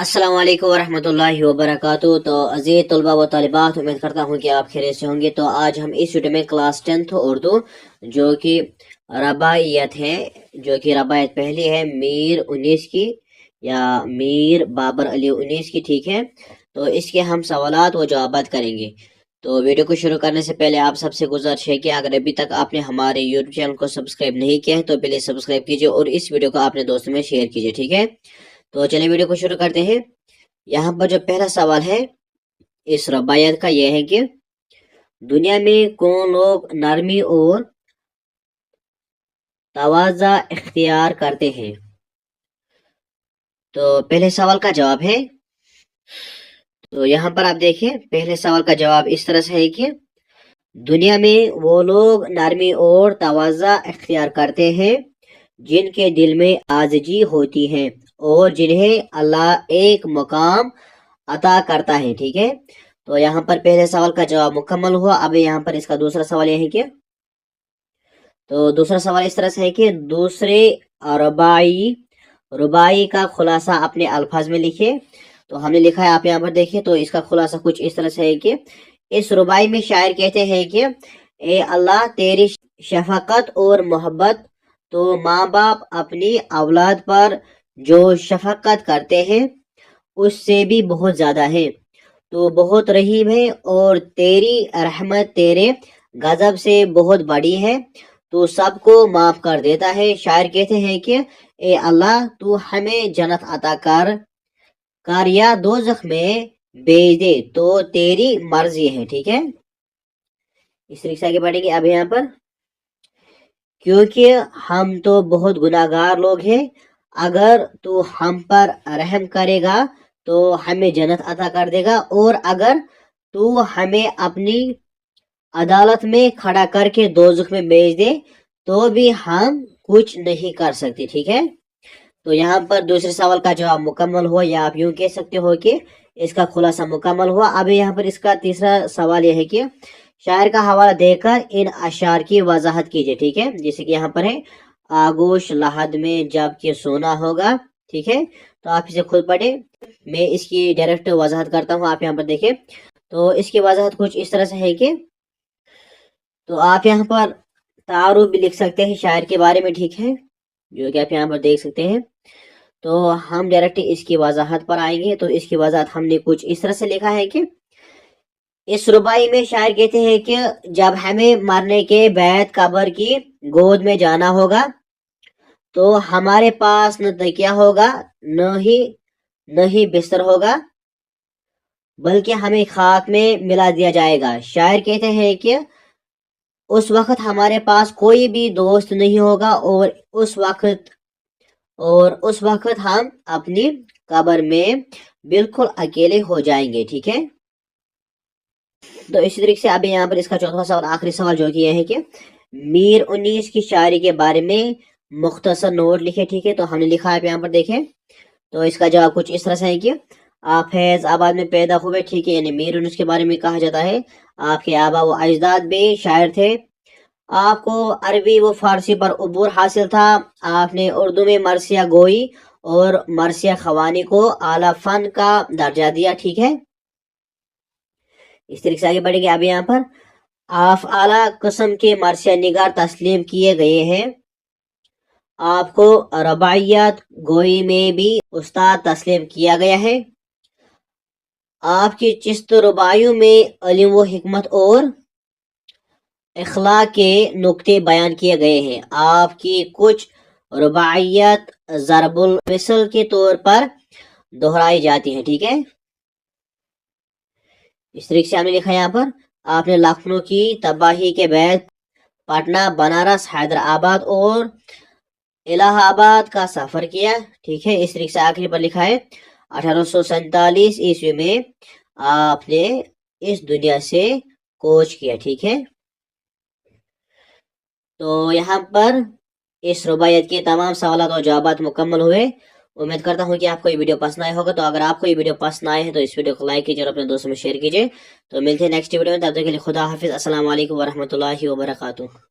अस्सलाम वालेकुम वरहमतुल्लाहि वबरकातुहू। तो अज़ीज़ तलबा व तालिबात, उम्मीद करता हूँ कि आप खैरियत से होंगे। तो आज हम इस वीडियो में क्लास 10th उर्दू जो कि रबायत है, जो कि रबायत पहली है मीर 19 की या मीर बाबर अली 19 की, ठीक है। तो इसके हम सवालात व जवाबात करेंगे। तो वीडियो को शुरू करने से पहले आप सबसे गुजारिश है कि अगर अभी तक आपने हमारे यूट्यूब चैनल को सब्सक्राइब नहीं किया है तो पहले सब्सक्राइब कीजिए और इस वीडियो को अपने दोस्तों में शेयर कीजिए, ठीक है। तो चलिए वीडियो को शुरू करते हैं। यहाँ पर जो पहला सवाल है इस रबायत का यह है कि दुनिया में कौन लोग नरमी और तवाज़ा इख्तियार करते हैं। तो पहले सवाल का जवाब है, तो यहाँ पर आप देखिए पहले सवाल का जवाब इस तरह से है कि दुनिया में वो लोग नरमी और तवाज़ा इख्तियार करते हैं जिनके दिल में आजिज़ी होती है और जिन्हें अल्लाह एक मुकाम अता करता है, ठीक है। तो यहाँ पर पहले सवाल का जवाब मुकम्मल हुआ। अब यहाँ पर इसका दूसरा सवाल यह है कि, तो दूसरा सवाल इस तरह से है कि दूसरे रुबाई का खुलासा अपने अल्फाज में लिखिए। तो हमने लिखा है, आप यहाँ पर देखिए। तो इसका खुलासा कुछ इस तरह से है कि इस रुबाई में शायर कहते हैं कि ए अल्लाह तेरी शफकत और मोहब्बत तो माँ बाप अपनी औलाद पर जो शफकत करते हैं उससे भी बहुत ज्यादा है, तो बहुत रहीम है और तेरी रहमत तेरे गजब से बहुत बड़ी है, तो सबको माफ कर देता है। शायर कहते हैं कि ए अल्लाह तू हमें जन्नत अता कर या दोज़ख में भेज दे, तो तेरी मर्जी है, ठीक है। इस तरीके से आगे बढ़ेंगे। अब यहाँ पर क्योंकि हम तो बहुत गुनाहगार लोग हैं, अगर तू हम पर रहम करेगा तो हमें जन्नत अता कर देगा, और अगर तू हमें अपनी अदालत में खड़ा करके दोज़ख में भेज दे तो भी हम कुछ नहीं कर सकते, ठीक है। तो यहाँ पर दूसरे सवाल का जवाब मुकम्मल हुआ, या आप यूं कह सकते हो कि इसका खुलासा मुकम्मल हुआ। अब यहाँ पर इसका तीसरा सवाल यह है कि शायर का हवाला देकर इन अशार की वजाहत कीजिए, ठीक है। जैसे कि यहाँ पर है, आगोश लहद में जब कि सोना होगा, ठीक है। तो आप इसे खुद पढ़े, मैं इसकी डायरेक्ट वजाहत करता हूँ। आप यहाँ पर देखें, तो इसकी वजाहत कुछ इस तरह से है कि, तो आप यहाँ पर तारुफ भी लिख सकते हैं शायर के बारे में, ठीक है, जो कि आप यहाँ पर देख सकते हैं। तो हम डायरेक्ट इसकी वजाहत पर आएंगे। तो इसकी वजाहत हमने कुछ इस तरह से लिखा है कि इस रुबाई में शायर कहते हैं कि जब हमें मरने के बाद कब्र की गोद में जाना होगा तो हमारे पास न तकिया होगा न ही बिस्तर होगा, बल्कि हमें खाक में मिला दिया जाएगा। शायर कहते हैं कि उस वक्त हमारे पास कोई भी दोस्त नहीं होगा और उस वक्त हम अपनी कब्र में बिल्कुल अकेले हो जाएंगे, ठीक है। तो इसी तरीके से अब यहाँ पर इसका चौथा सवाल, आखिरी सवाल, जो कि यह है कि मीर 19 की शायरी के बारे में मुख्तसर नोट लिखे, ठीक है। तो हमने लिखा है, यहाँ पर देखें। तो इसका जवाब कुछ इस तरह से है कि आप फैज़ाबाद में पैदा हुए, ठीक है, यानी मीर 19 के बारे में कहा जाता है आपके आबा व अजदाद भी शायर थे, आपको अरबी व फारसी पर उबूर हासिल था, आपने उर्दू में मरसिया गोई और मरसिया खवानी को आला फन का दर्जा दिया, ठीक है। इस तरीके से आगे बढ़ेंगे। अब यहाँ पर आप आला किस्म के मरसिया निगार तस्लीम किए गए हैं, आपको रबायत गोई में भी उस्ताद तस्लीम किया गया है, आपकी चिस्त रुबाइयों में इल्म व हिकमत और इखलाक के नुक्ते बयान किए गए हैं, आपकी कुछ रुबायत ज़रबुल मिसल के तौर पर दोहराई जाती है, ठीक है। इस तरीके से हमने लिखा है यहाँ पर, आपने लखनऊ की तबाही के बाद पटना, बनारस, हैदराबाद और इलाहाबाद का सफर किया, ठीक है। इस तरीके से आखिरी पर लिखा है 1847 ईस्वी में आपने इस दुनिया से कोच किया, ठीक है। तो यहाँ पर इस रुबायत के तमाम सवाल और जवाब मुकम्मल हुए। उम्मीद करता हूँ कि आपको ये वीडियो पसंद आया होगा। तो अगर आपको ये वीडियो पसंद आए हैं तो इस वीडियो को लाइक कीजिए और अपने दोस्तों में शेयर कीजिए। तो मिलते हैं नेक्स्ट वीडियो में, तब तक के लिए खुदा हाफिज़। अस्सलाम वालेकुम वरहमतुल्लाहि वबरकातुहू।